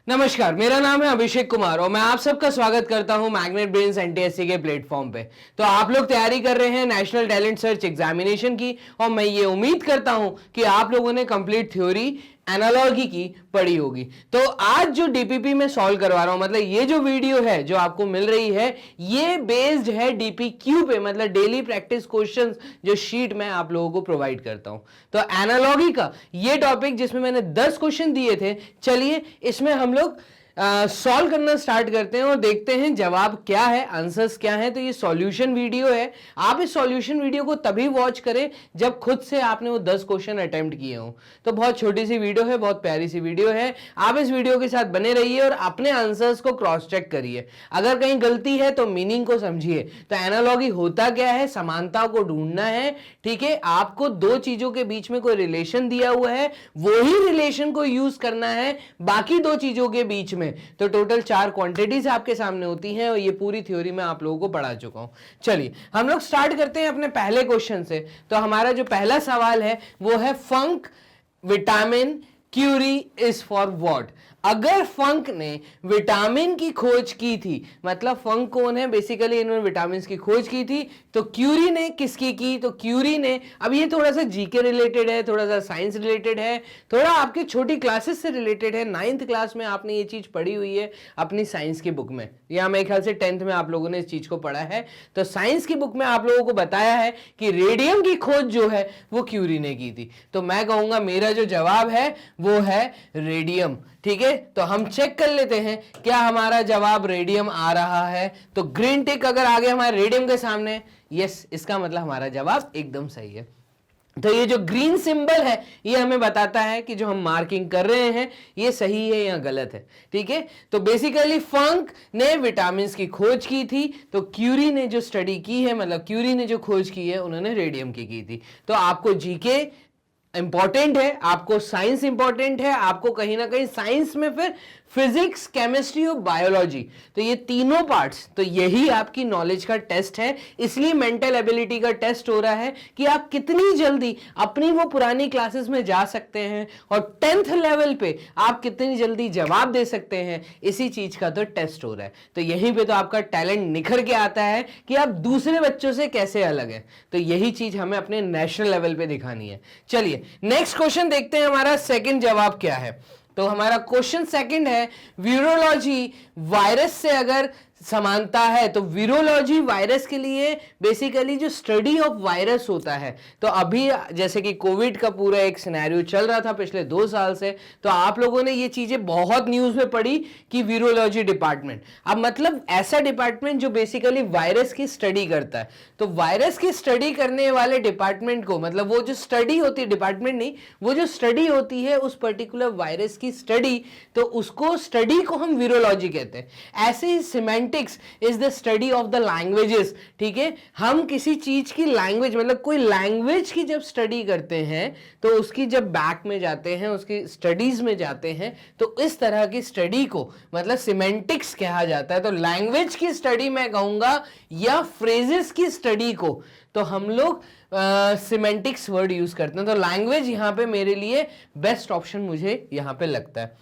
नमस्कार, मेरा नाम है अभिषेक कुमार और मैं आप सबका स्वागत करता हूं मैग्नेट ब्रेन्स एनटीएससी के प्लेटफॉर्म पे। तो आप लोग तैयारी कर रहे हैं नेशनल टैलेंट सर्च एग्जामिनेशन की और मैं ये उम्मीद करता हूं कि आप लोगों ने कंप्लीट थ्योरी एनालॉजी की पढ़ी होगी। तो आज जो डीपीपी में सॉल्व करवा रहा हूं, मतलब ये जो वीडियो है जो आपको मिल रही है, ये बेस्ड है डीपीक्यू पे, मतलब डेली प्रैक्टिस क्वेश्चंस जो शीट में आप लोगों को प्रोवाइड करता हूं। तो एनालॉजी का ये टॉपिक जिसमें मैंने 10 क्वेश्चन दिए थे, चलिए इसमें हम लोग सॉल्व करना स्टार्ट करते हैं और देखते हैं जवाब क्या है, आंसर्स क्या है। तो ये सॉल्यूशन वीडियो है। आप इस सॉल्यूशन वीडियो को तभी वॉच करें जब खुद से आपने वो 10 क्वेश्चन अटेम्प्ट किए हों। तो बहुत छोटी सी वीडियो है, बहुत प्यारी सी वीडियो है। आप इस वीडियो के साथ बने रहिए और अपने आंसर्स को क्रॉस चेक करिए। अगर कहीं गलती है तो मीनिंग को समझिए। तो एनालॉजी होता क्या है, समानता को ढूंढना है। ठीक है, आपको दो चीजों के बीच में कोई रिलेशन दिया हुआ है, वही रिलेशन को यूज करना है बाकी दो चीजों के बीच में। तो टोटल 4 क्वांटिटीज आपके सामने होती हैं और ये पूरी थ्योरी मैं आप लोगों को पढ़ा चुका हूं। चलिए हम लोग स्टार्ट करते हैं अपने पहले क्वेश्चन से। तो हमारा जो पहला सवाल है वो है Funk vitamin Curie is for what. अगर फंक ने विटामिन की खोज की थी, मतलब फंक कौन है, बेसिकली इन्होंने विटामिन की खोज की थी, तो क्यूरी ने किसकी की, तो क्यूरी ने, अब ये थोड़ा सा जीके रिलेटेड है, थोड़ा सा साइंस रिलेटेड है, थोड़ा आपकी छोटी क्लासेस से रिलेटेड है। 9th क्लास में आपने ये चीज पढ़ी हुई है अपनी साइंस की बुक में, या मेरे ख्याल से 10th में आप लोगों ने इस चीज को पढ़ा है। तो साइंस की बुक में आप लोगों को बताया है कि रेडियम की खोज जो है वो क्यूरी ने की थी। तो मैं कहूंगा मेरा जो जवाब है वो है रेडियम। ठीक है, तो हम चेक कर लेते हैं क्या हमारा जवाब रेडियम आ रहा है। तो ग्रीन टिक अगर आ गया हमारे रेडियम के सामने, यस, इसका मतलब हमारा जवाब एकदम सही है। तो ये जो ग्रीन सिंबल है ये हमें बताता है कि जो हम मार्किंग कर रहे हैं ये सही है या गलत है। ठीक है, तो बेसिकली फंक ने विटामिन की खोज की थी, तो क्यूरी ने जो स्टडी की है, मतलब क्यूरी ने जो खोज की है, उन्होंने रेडियम की थी। तो आपको जीके इंपॉर्टेंट है, आपको साइंस इंपॉर्टेंट है, आपको कहीं ना कहीं साइंस में फिर फिजिक्स, केमिस्ट्री और बायोलॉजी, तो ये तीनों पार्ट्स, तो यही आपकी नॉलेज का टेस्ट है। इसलिए मेंटल एबिलिटी का टेस्ट हो रहा है कि आप कितनी जल्दी अपनी वो पुरानी क्लासेस में जा सकते हैं और 10th लेवल पे आप कितनी जल्दी जवाब दे सकते हैं, इसी चीज का तो टेस्ट हो रहा है। तो यहीं पे तो आपका टैलेंट निखर के आता है कि आप दूसरे बच्चों से कैसे अलग है। तो यही चीज हमें अपने नेशनल लेवल पे दिखानी है। चलिए नेक्स्ट क्वेश्चन देखते हैं, हमारा सेकंड जवाब क्या है। तो हमारा क्वेश्चन सेकंड है, वीरोलॉजी वायरस से अगर समानता है, तो वीरोलॉजी वायरस के लिए बेसिकली जो स्टडी ऑफ वायरस होता है, तो अभी जैसे कि कोविड का पूरा एक सिनेरियो चल रहा था पिछले 2 साल से, तो आप लोगों ने ये चीजें बहुत न्यूज में पढ़ी कि वीरोलॉजी डिपार्टमेंट, अब मतलब ऐसा डिपार्टमेंट जो बेसिकली वायरस की स्टडी करता है। तो वायरस की स्टडी करने वाले डिपार्टमेंट को, मतलब वो जो स्टडी होती है, डिपार्टमेंट नहीं, वो जो स्टडी होती है उस पर्टिकुलर वायरस की स्टडी, तो उसको स्टडी को हम वीरोलॉजी कहते हैं। ऐसे ही semantics is the study of the languages. ठीक है, हम किसी चीज की लैंग्वेज, मतलब कोई लैंग्वेज की जब स्टडी करते हैं, तो उसकी जब बैक में जाते हैं, उसकी स्टडीज में जाते हैं, तो इस तरह की स्टडी को मतलब सिमेंटिक्स कहा जाता है। तो लैंग्वेज की स्टडी मैं कहूंगा, या फ्रेजेस की स्टडी को, तो हम लोग सिमेंटिक्स वर्ड यूज करते हैं। तो लैंग्वेज यहां पे मेरे लिए बेस्ट ऑप्शन मुझे यहां पे लगता है।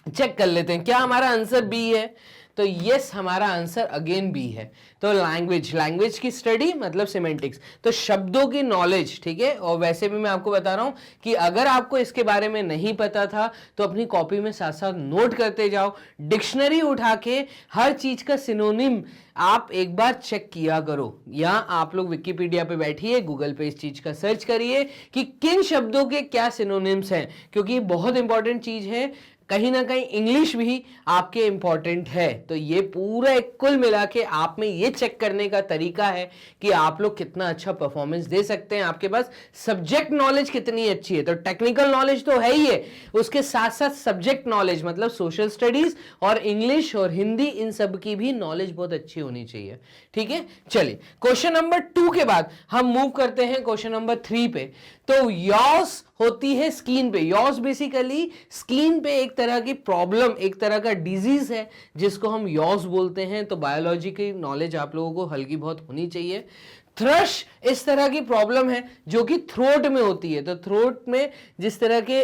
चेक कर लेते हैं क्या हमारा आंसर बी है। तो यस, हमारा आंसर अगेन बी है। तो लैंग्वेज की स्टडी मतलब सिमेंटिक्स, तो शब्दों की नॉलेज। ठीक है, और वैसे भी मैं आपको बता रहा हूं कि अगर आपको इसके बारे में नहीं पता था तो अपनी कॉपी में साथ साथ नोट करते जाओ, डिक्शनरी उठा के हर चीज का सिनोनिम आप एक बार चेक किया करो, या आप लोग विकिपीडिया पे बैठिए, गूगल पे इस चीज का सर्च करिए कि किन शब्दों के क्या सिनोनिम्स हैं, क्योंकि ये बहुत इंपॉर्टेंट चीज है। कहीं ना कहीं इंग्लिश भी आपके इंपॉर्टेंट है। तो ये पूरा एक कुल मिला के आप में ये चेक करने का तरीका है कि आप लोग कितना अच्छा परफॉर्मेंस दे सकते हैं, आपके पास सब्जेक्ट नॉलेज कितनी अच्छी है। तो टेक्निकल नॉलेज तो है ही है, उसके साथ साथ सब्जेक्ट नॉलेज मतलब सोशल स्टडीज और इंग्लिश और हिंदी, इन सब की भी नॉलेज बहुत अच्छी होनी चाहिए। ठीक है, चलिए क्वेश्चन नंबर 2 के बाद हम मूव करते हैं क्वेश्चन नंबर 3 पे। तो यॉस होती है स्किन पे। यॉस बेसिकली स्किन पे एक तरह की प्रॉब्लम, एक तरह का डिजीज है जिसको हम यॉस बोलते हैं। तो बायोलॉजी की नॉलेज आप लोगों को हल्की बहुत होनी चाहिए। थ्रश इस तरह की प्रॉब्लम है जो कि थ्रोट में होती है। तो थ्रोट में जिस तरह के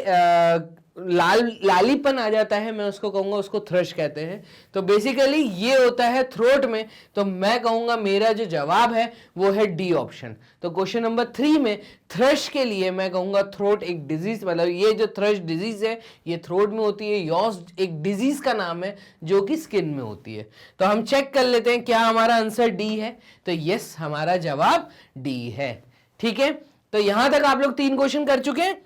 लालीपन आ जाता है, मैं उसको कहूंगा, उसको थ्रश कहते हैं। तो बेसिकली ये होता है थ्रोट में। तो मैं कहूंगा मेरा जो जवाब है वो है डी ऑप्शन। तो क्वेश्चन नंबर 3 में थ्रश के लिए मैं कहूंगा थ्रोट एक डिजीज, मतलब ये जो थ्रश डिजीज है ये थ्रोट में होती है। यॉस एक डिजीज का नाम है जो कि स्किन में होती है। तो हम चेक कर लेते हैं क्या हमारा आंसर डी है। तो यस, हमारा जवाब डी है। ठीक है, तो यहां तक आप लोग 3 क्वेश्चन कर चुके हैं।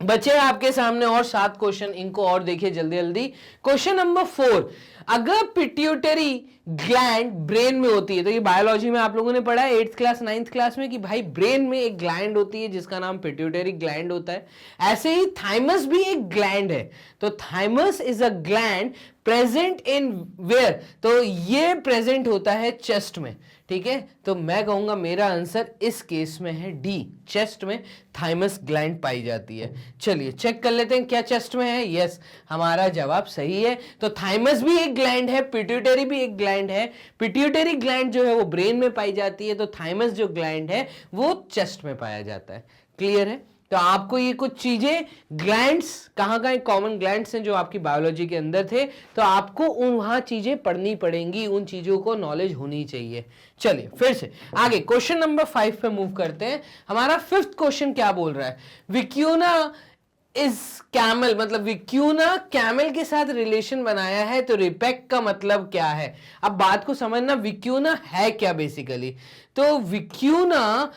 बचे आपके सामने और 7 क्वेश्चन, इनको और देखिए जल्दी जल्दी। क्वेश्चन नंबर 4, अगर पिट्यूटरी ग्लैंड ब्रेन में होती है, तो ये बायोलॉजी में आप लोगों ने पढ़ा है 8th क्लास 9th क्लास में कि भाई ब्रेन में एक ग्लैंड होती है जिसका नाम पिट्यूटरी ग्लैंड होता है। ऐसे ही थाइमस भी एक ग्लैंड है। तो thymus is a gland present in where, तो ये प्रेजेंट होता है चेस्ट में। ठीक है, तो मैं कहूंगा मेरा आंसर इस केस में है डी, चेस्ट में थाइमस ग्लैंड पाई जाती है। चलिए चेक कर लेते हैं क्या चेस्ट में है। यस, हमारा जवाब सही है। तो थाइमस भी एक ग्लैंड है, पिट्यूटरी भी एक ग्लैंड है। पिट्यूटरी ग्लैंड जो है वो ब्रेन में पाई जाती है, तो थाइमस जो ग्लैंड है वो चेस्ट में पाया जाता है। क्लियर है? तो आपको ये कुछ चीजें ग्लैंड्स कहां कहां कॉमन ग्लैंड्स हैं जो आपकी बायोलॉजी के अंदर थे, तो आपको वहां चीजें पढ़नी पड़ेंगी, उन चीजों को नॉलेज होनी चाहिए। चलिए फिर से आगे क्वेश्चन नंबर 5 पे मूव करते हैं। हमारा 5th क्वेश्चन क्या बोल रहा है, विक्यूना इज कैमल, मतलब विक्यूना कैमल के साथ रिलेशन बनाया है, तो रिपेक का मतलब क्या है। अब बात को समझना, विक्यूना है क्या बेसिकली। तो विक्यूना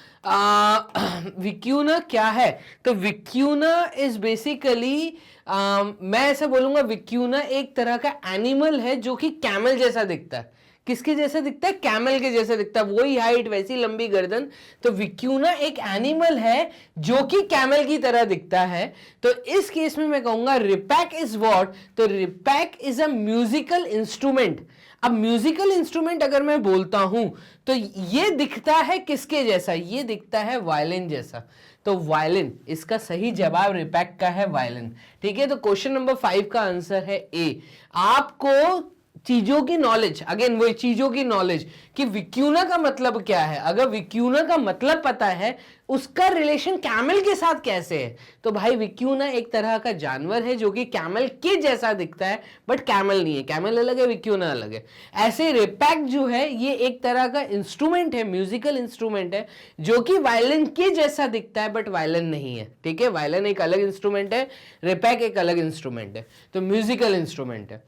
क्या है, तो विक्यूना इज बेसिकली मैं ऐसा बोलूंगा, विक्यूना एक तरह का एनिमल है जो कि कैमल जैसा दिखता है। किसके जैसा दिखता है? कैमल के जैसा दिखता है, वही हाइट वैसी लंबी गर्दन। तो विक्यूना एक एनिमल है जो कि कैमल की तरह दिखता है। तो इस केस में मैं कहूंगा रिपैक इज व्हाट, तो रिपैक इज अ म्यूजिकल इंस्ट्रूमेंट। अब म्यूजिकल इंस्ट्रूमेंट अगर मैं बोलता हूं तो ये दिखता है किसके जैसा, ये दिखता है वायलिन जैसा। तो वायलिन, इसका सही जवाब रिपैक का है, वायलिन। ठीक है, तो क्वेश्चन नंबर 5 का आंसर है ए। आपको चीजों की नॉलेज, अगेन वही चीजों की नॉलेज कि विक्यूना का मतलब क्या है, अगर विक्यूना का मतलब पता है उसका रिलेशन कैमल के साथ कैसे है, तो भाई विक्यूना एक तरह का जानवर है जो कि कैमल के जैसा दिखता है बट कैमल नहीं है। कैमल अलग है, विक्यूना अलग है। ऐसे रिपैक जो है ये एक तरह का इंस्ट्रूमेंट है, म्यूजिकल इंस्ट्रूमेंट है जो कि वायलिन के जैसा दिखता है बट वायलिन नहीं है। ठीक है, वायलिन एक अलग इंस्ट्रूमेंट है, रिपैक एक अलग इंस्ट्रूमेंट है, तो म्यूजिकल इंस्ट्रूमेंट है।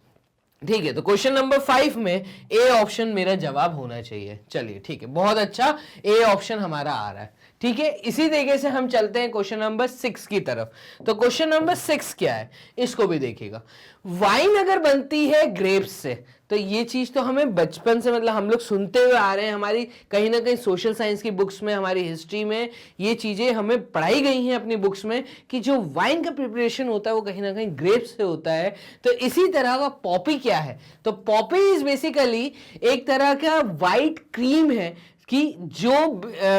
ठीक है, तो क्वेश्चन नंबर 5 में ए ऑप्शन मेरा जवाब होना चाहिए। चलिए ठीक है, बहुत अच्छा, ए ऑप्शन हमारा आ रहा है। ठीक है, इसी तरीके से हम चलते हैं क्वेश्चन नंबर 6 की तरफ। तो क्वेश्चन नंबर 6 क्या है, इसको भी देखिएगा। वाइन अगर बनती है ग्रेप्स से, तो ये चीज तो हमें बचपन से, मतलब हम लोग सुनते हुए आ रहे हैं, हमारी कहीं ना कहीं सोशल साइंस की बुक्स में, हमारी हिस्ट्री में ये चीजें हमें पढ़ाई गई हैं अपनी बुक्स में कि जो वाइन का प्रिपरेशन होता है वो कहीं ना कहीं ग्रेप्स से होता है। तो इसी तरह का पॉपी क्या है, तो पॉपी इज बेसिकली एक तरह का वाइट क्रीम है कि जो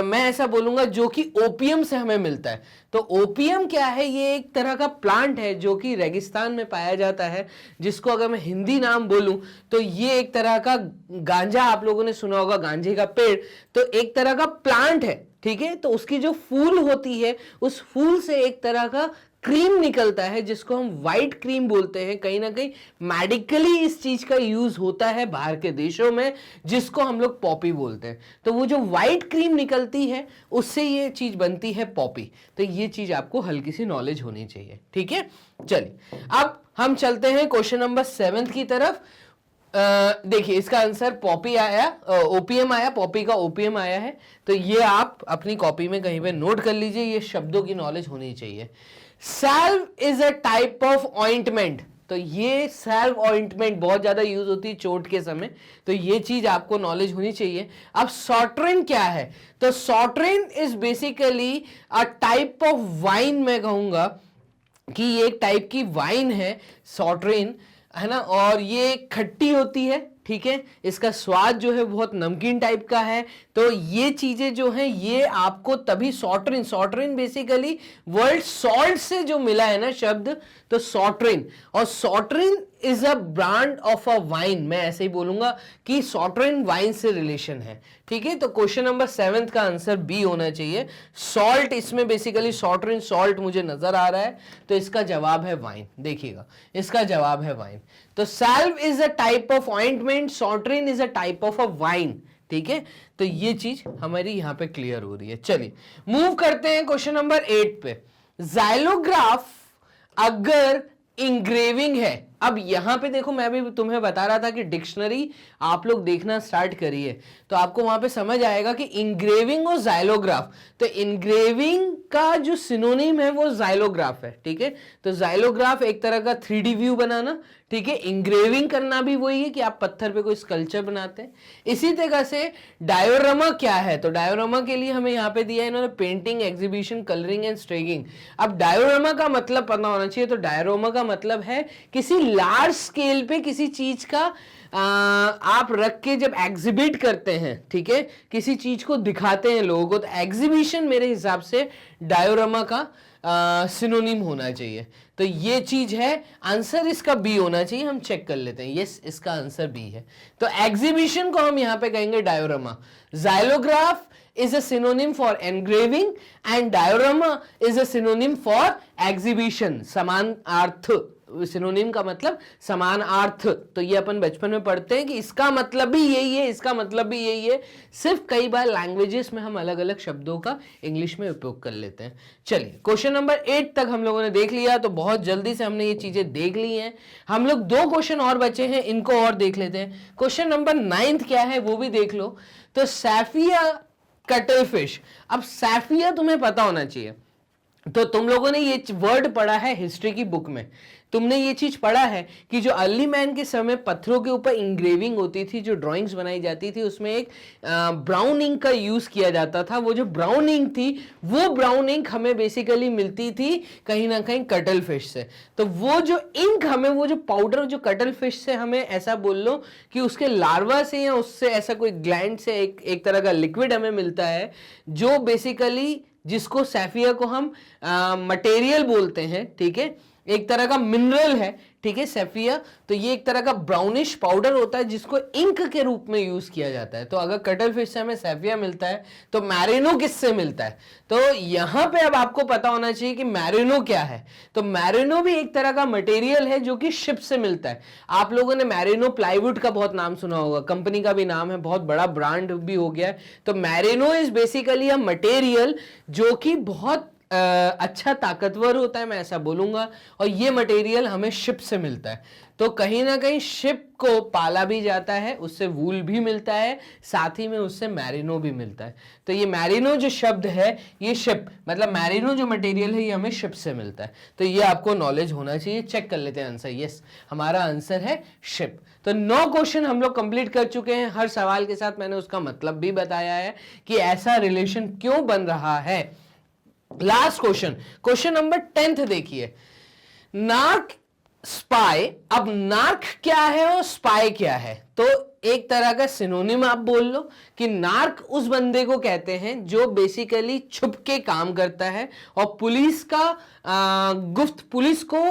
मैं ऐसा बोलूंगा जो कि ओपियम से हमें मिलता है। तो ओपियम क्या है, ये एक तरह का प्लांट है जो कि रेगिस्तान में पाया जाता है, जिसको अगर मैं हिंदी नाम बोलूं तो ये एक तरह का गांजा, आप लोगों ने सुना होगा गांजे का पेड़, तो एक तरह का प्लांट है। ठीक है, तो उसकी जो फूल होती है उस फूल से एक तरह का क्रीम निकलता है जिसको हम व्हाइट क्रीम बोलते हैं। कहीं ना कहीं मेडिकली इस चीज का यूज होता है बाहर के देशों में, जिसको हम लोग पॉपी बोलते हैं। तो वो जो व्हाइट क्रीम निकलती है उससे ये चीज बनती है पॉपी। तो ये चीज आपको हल्की सी नॉलेज होनी चाहिए। ठीक है, चलिए अब हम चलते हैं क्वेश्चन नंबर 7 की तरफ। देखिए इसका आंसर पॉपी आया, ओपीएम आया, पॉपी का ओपीएम आया है। तो ये आप अपनी कॉपी में कहीं पे नोट कर लीजिए, ये शब्दों की नॉलेज होनी चाहिए। Salve is a type of ointment, तो ये सैल्व ऑइंटमेंट बहुत ज्यादा यूज होती है चोट के समय, तो ये चीज आपको नॉलेज होनी चाहिए। अब सॉट्रिन क्या है, तो sauterne is basically a type of wine, मैं कहूंगा कि ये एक टाइप की वाइन है सॉट्रिन, है ना, और ये खट्टी होती है। ठीक है, इसका स्वाद जो है बहुत नमकीन टाइप का है। तो ये चीजें जो हैं ये आपको तभी sauterne, sauterne basically world salt से जो मिला है ना शब्द, तो सॉट्रिन, और sauterne is a brand of a wine, मैं ऐसे ही बोलूंगा कि सॉल्टरिन वाइन से रिलेशन है, ठीक है। तो क्वेश्चन नंबर 7 का आंसर बी होना चाहिए। सॉल्ट, इसमें बेसिकली सॉल्टरिन सॉल्ट मुझे नजर आ रहा है, तो इसका जवाब है वाइन। देखिएगा, इसका जवाब है वाइन। तो salve is a type of ointment, sauterne is a type of a wine, ठीक है। तो ये चीज हमारी यहां पे क्लियर हो रही है। चलिए मूव करते हैं क्वेश्चन नंबर 8 पे। जाइलोग्राफ अगर इंग्रेविंग है, अब यहां पे देखो, मैं भी तुम्हें बता रहा था कि डिक्शनरी आप लोग देखना स्टार्ट करिए तो आपको वहां पे समझ आएगा कि इंग्रेविंग और जाइलोग्राफ। तो इंग्रेविंग का जो सिनोनिम है वो जाइलोग्राफ है, ठीक है। तो जाइलोग्राफ एक तरह का 3D व्यू बनाना, ठीक है। इंग्रेविंग करना भी वही है कि आप पत्थर पे कोई स्कल्पचर बनाते हैं। इसी तरह से डायोरामा क्या है, तो डायोरामा के लिए हमें यहाँ पे दिया है इन्होंने पेंटिंग, एग्जीबिशन, कलरिंग एंड स्ट्रेगिंग। अब डायोरामा का मतलब पता होना चाहिए। तो डायोरामा का मतलब है किसी लार्ज स्केल पे किसी चीज का आप रख के जब एग्जिबिट करते हैं, ठीक है, किसी चीज को दिखाते हैं लोगों को, तो एग्जीबिशन मेरे हिसाब से डायोरामा का सिनोनिम होना चाहिए। तो ये चीज है, आंसर इसका बी होना चाहिए। हम चेक कर लेते हैं, यस इसका आंसर बी है। तो एग्जीबिशन को हम यहां पे कहेंगे diorama. जाइलोग्राफ is a synonym for engraving and diorama is a synonym for exhibition। समान अर्थ, सिनोनिम का मतलब समान अर्थ। तो ये अपन बचपन में पढ़ते हैं कि इसका मतलब भी यही है, इसका मतलब भी यही है। सिर्फ कई बार लैंग्वेजेस में हम अलग अलग शब्दों का इंग्लिश में उपयोग कर लेते हैं। चलिए क्वेश्चन नंबर 8 तक हम लोगों ने देख लिया, तो बहुत जल्दी से हमने ये चीजें देख ली हैं। हम लोग 2 क्वेश्चन और बचे हैं, इनको और देख लेते हैं। क्वेश्चन नंबर 9 क्या है वो भी देख लो। तो सैफिया कटल फिश, अब सैफिया तुम्हें पता होना चाहिए। तो तुम लोगों ने ये वर्ड पढ़ा है हिस्ट्री की बुक में, तुमने ये चीज पढ़ा है कि जो अर्ली मैन के समय पत्थरों के ऊपर इंग्रेविंग होती थी, जो ड्राइंग्स बनाई जाती थी, उसमें एक ब्राउन इंक का यूज किया जाता था। वो जो ब्राउन इंक थी, वो ब्राउन इंक हमें बेसिकली मिलती थी कहीं ना कहीं कटल फिश से। तो वो जो इंक हमें, वो जो पाउडर जो कटल फिश से हमें, ऐसा बोल लो कि उसके लार्वा से या उससे ऐसा कोई ग्लैंड से एक तरह का लिक्विड हमें मिलता है, जो बेसिकली जिसको सैफिया को हम मटेरियल बोलते हैं, ठीक है, एक तरह का मिनरल है, ठीक है, सैफिया। तो ये एक तरह का ब्राउनिश पाउडर होता है जिसको इंक के रूप में यूज किया जाता है। तो अगर कटल फिश से हमें सैफिया मिलता है तो मैरिनो किससे मिलता है? तो यहां पे अब आपको पता होना चाहिए कि मैरिनो क्या है। तो मैरिनो भी एक तरह का मटेरियल है जो कि शिप से मिलता है। आप लोगों ने मैरिनो प्लाईवुड का बहुत नाम सुना होगा, कंपनी का भी नाम है, बहुत बड़ा ब्रांड भी हो गया है। तो merino is basically a material जो कि बहुत अच्छा ताकतवर होता है, मैं ऐसा बोलूंगा। और ये मटेरियल हमें शिप से मिलता है। तो कहीं ना कहीं शिप को पाला भी जाता है, उससे वूल भी मिलता है, साथ ही में उससे मैरिनो भी मिलता है। तो ये मैरिनो जो शब्द है, ये शिप मतलब मैरिनो जो मटेरियल है, ये हमें शिप से मिलता है। तो ये आपको नॉलेज होना चाहिए। चेक कर लेते हैं आंसर। यस, हमारा आंसर है शिप। तो 9 क्वेश्चन हम लोग कंप्लीट कर चुके हैं। हर सवाल के साथ मैंने उसका मतलब भी बताया है कि ऐसा रिलेशन क्यों बन रहा है। लास्ट क्वेश्चन, क्वेश्चन नंबर 10 देखिए, नार्क स्पाई। अब नार्क क्या है और स्पाई क्या है? तो एक तरह का सिनोनिम आप बोल लो कि नार्क उस बंदे को कहते हैं जो बेसिकली छुप के काम करता है और पुलिस का गुप्त पुलिस को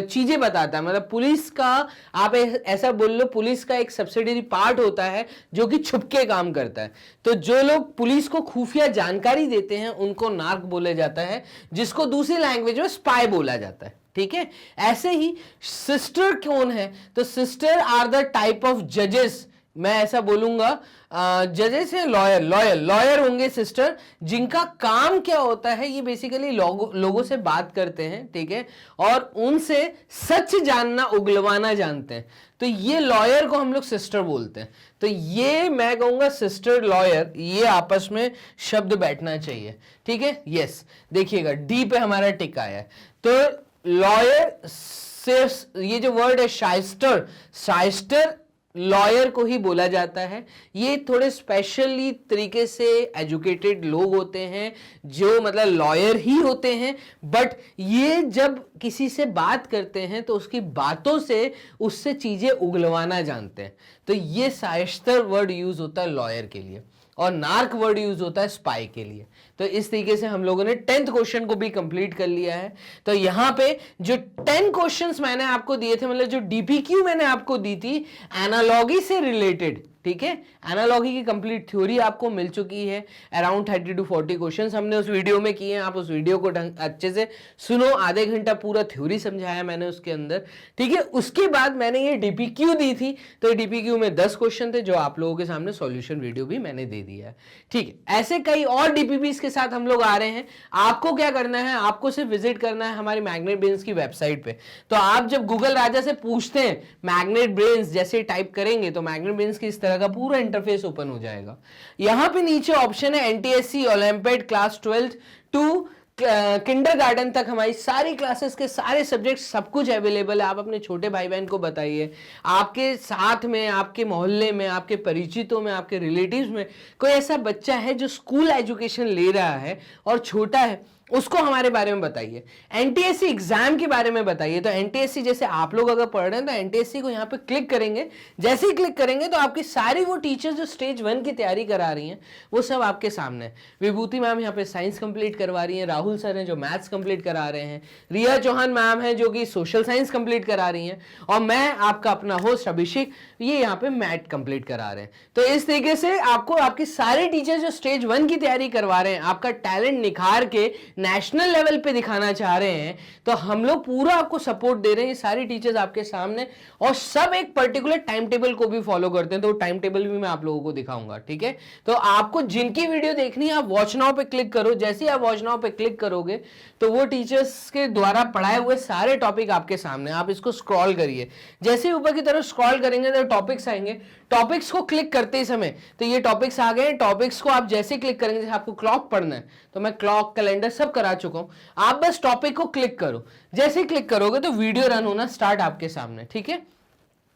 चीजें बताता है। मतलब पुलिस का, आप ऐसा बोल लो, पुलिस का एक सब्सिडियरी पार्ट होता है जो कि छुप के काम करता है। तो जो लोग पुलिस को खुफिया जानकारी देते हैं उनको नार्क बोला जाता है, जिसको दूसरी लैंग्वेज में स्पाई बोला जाता है। ठीक है, ऐसे ही सिस्टर कौन है? तो sister are the type of जजेस, मैं ऐसा बोलूंगा, जजेस है, लॉयर होंगे सिस्टर, जिनका काम क्या होता है, ये बेसिकली लोगों से बात करते हैं, ठीक है, और उनसे सच जानना, उगलवाना जानते हैं। तो ये लॉयर को हम लोग सिस्टर बोलते हैं। तो ये मैं कहूंगा सिस्टर लॉयर, ये आपस में शब्द बैठना चाहिए। ठीक है, यस, देखिएगा डी पे हमारा टिक आया है। तो लॉयर से ये जो वर्ड है शाइस्टर लॉयर को ही बोला जाता है। ये थोड़े स्पेशली तरीके से एजुकेटेड लोग होते हैं जो मतलब लॉयर ही होते हैं, बट ये जब किसी से बात करते हैं तो उसकी बातों से उससे चीजें उगलवाना जानते हैं। तो ये शाइस्टर वर्ड यूज होता है लॉयर के लिए। और नार्क वर्ड यूज होता है स्पाई के लिए। तो इस तरीके से हम लोगों ने 10th क्वेश्चन को भी कंप्लीट कर लिया है। तो यहां पे जो 10 क्वेश्चंस मैंने आपको दिए थे, मतलब जो डीपीक्यू मैंने आपको दी थी एनालॉगी से रिलेटेड, ठीक है, एनालॉगी की कंप्लीट थ्योरी आपको मिल चुकी है। अराउंड 30 to 40 क्वेश्चंस हमने उस वीडियो में किए हैं। आप उस वीडियो को अच्छे से सुनो, आधे घंटा पूरा थ्योरी समझाया मैंने उसके अंदर, ठीक है। उसके बाद मैंने ये डीपीक्यू दी थी, तो डीपीक्यू में 10 क्वेश्चन थे जो आप लोगों के सामने सॉल्यूशन वीडियो भी मैंने दे दिया है, ठीक है। ऐसे कई और डीपीपीस के साथ हम लोग आ रहे हैं। आपको क्या करना है, आपको सिर्फ विजिट करना है हमारी मैग्नेट ब्रेन्स की वेबसाइट पे। तो आप जब गूगल राजा से पूछते हैं मैग्नेट ब्रेन्स, जैसे टाइप करेंगे तो मैग्नेट ब्रेन्स की इस तरह का पूरा इंटरफेस ओपन हो जाएगा। यहां पे नीचे ऑप्शन है NTSC olympiad class 12 to kindergarten तक हमारी सारी क्लासेस के सारे सब्जेक्ट सब कुछ अवेलेबल है। आप अपने छोटे भाई बहन को बताइए, आपके साथ में, आपके मोहल्ले में, आपके परिचितों में, आपके रिलेटिव्स में कोई ऐसा बच्चा है जो स्कूल एजुकेशन ले रहा है और छोटा है, उसको हमारे बारे में बताइए। एनटीएससी एग्जाम के बारे में बताइए। तो एनटीएससी जैसे आप लोग अगर पढ़ रहे हैं तो एनटीएससी को यहाँ पे क्लिक करेंगे, जैसे ही क्लिक करेंगे तो आपकी सारी वो टीचर्स जो स्टेज 1 की तैयारी करा रही हैं वो सब आपके सामने है। विभूति मैम यहाँ पे साइंस कंप्लीट करवा रही हैं, राहुल सर हैं जो मैथ्स कंप्लीट करा रहे हैं, रिया चौहान मैम है जो कि सोशल साइंस कंप्लीट करा रही हैं, और मैं आपका अपना होस्ट अभिषेक ये यहाँ पे मैथ कंप्लीट करा रहे हैं। तो इस तरीके से आपको आपके सारे टीचर्स जो स्टेज 1 की तैयारी करवा रहे हैं, आपका टैलेंट निखार के नेशनल लेवल पे दिखाना चाह रहे हैं, तो हम लोग पूरा आपको सपोर्ट दे रहे हैं। ये सारी टीचर्स आपके सामने, और सब एक पर्टिकुलर टाइम टेबल को भी फॉलो करते हैं, तो टाइम टेबल भी मैं आप लोगों को दिखाऊंगा, ठीक है। तो आपको जिनकी वीडियो देखनी है आप वॉच नाउ पे क्लिक करो। जैसे ही आप वॉच नाउ पे क्लिक करोगे तो वो टीचर्स के द्वारा पढ़ाए हुए सारे टॉपिक आपके सामने, आप इसको स्क्रॉल करिए। जैसे ही ऊपर की तरफ स्क्रॉल करेंगे तो टॉपिक्स आएंगे, टॉपिक्स को क्लिक करते ही समय तो ये टॉपिक्स आ गए। टॉपिक्स को आप जैसे क्लिक करेंगे, जैसे आपको क्लॉक पढ़ना है तो मैं क्लॉक, कैलेंडर सब करा चुका हूं, आप बस टॉपिक को क्लिक करो। जैसे क्लिक करोगे तो वीडियो रन होना स्टार्ट आपके सामने, ठीक है।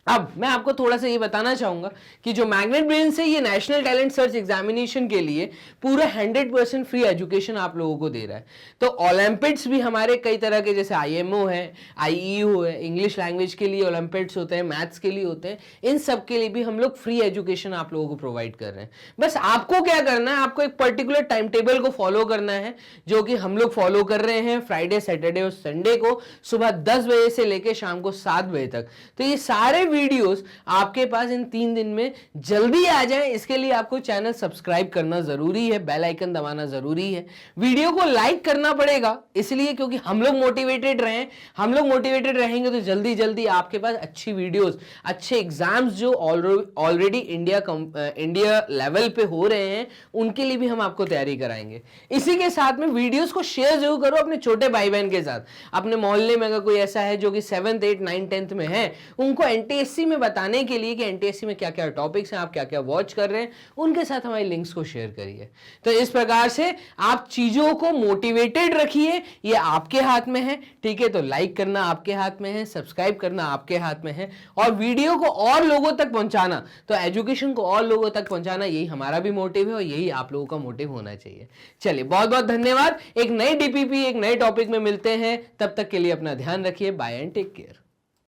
अब मैं आपको थोड़ा सा ये बताना चाहूंगा कि जो मैग्नेट ब्रेन्स है ये नेशनल टैलेंट सर्च एग्जामिनेशन के लिए पूरा 100% फ्री एजुकेशन आप लोगों को दे रहा है। तो ओलंपियाड्स भी हमारे कई तरह के, जैसे आईएमओ है, आईईयू है, इंग्लिश लैंग्वेज के लिए ओलंपियाड्स होते हैं, मैथ्स के लिए होते हैं, इन सब के लिए भी हम लोग फ्री एजुकेशन आप लोगों को प्रोवाइड कर रहे हैं। बस आपको क्या करना है, आपको एक पर्टिकुलर टाइम टेबल को फॉलो करना है, जो कि हम लोग फॉलो कर रहे हैं फ्राइडे, सैटरडे और संडे को सुबह 10 बजे से लेकर शाम को 7 बजे तक। तो ये सारे वीडियोस आपके पास इन 3 दिन में जल्दी आ जाएं, इसके लिए आपको चैनल सब्सक्राइब करना जरूरी है, बेल आइकन दबाना जरूरी है, वीडियो को लाइक करना पड़ेगा, इसलिए क्योंकि हम लोग मोटिवेटेड रहें। हम लोग मोटिवेटेड रहेंगे तो जल्दी जल्दी आपके पास अच्छी वीडियोस, अच्छे एग्जाम्स जो ऑलरेडी इंडिया लेवल पे हो रहे हैं उनके लिए भी हम आपको तैयारी कराएंगे। इसी के साथ में वीडियोस को शेयर जरूर करो अपने छोटे भाई बहन के साथ। अपने मोहल्ले में अगर कोई ऐसा है जो कि 7th 8th 9th 10th में है, उनको एनटीएससी में बताने के लिए कि एनटीएससी में क्या क्या टॉपिक्स हैं, आप क्या क्या वॉच कर रहे हैं, उनके साथ हमारे लिंक्स को शेयर करिए। तो इस प्रकार से आप चीजों को मोटिवेटेड रखिए, ये आपके हाथ में है, ठीक है। तो लाइक करना आपके हाथ में है, सब्सक्राइब करना आपके हाथ में है, और वीडियो को और लोगों तक पहुंचाना, तो एजुकेशन को और लोगों तक पहुंचाना, यही हमारा भी मोटिव है और यही आप लोगों का मोटिव होना चाहिए। चलिए, बहुत बहुत धन्यवाद। एक नई डीपीपी, एक नए टॉपिक में मिलते हैं, तब तक के लिए अपना ध्यान रखिए। Bye and take care.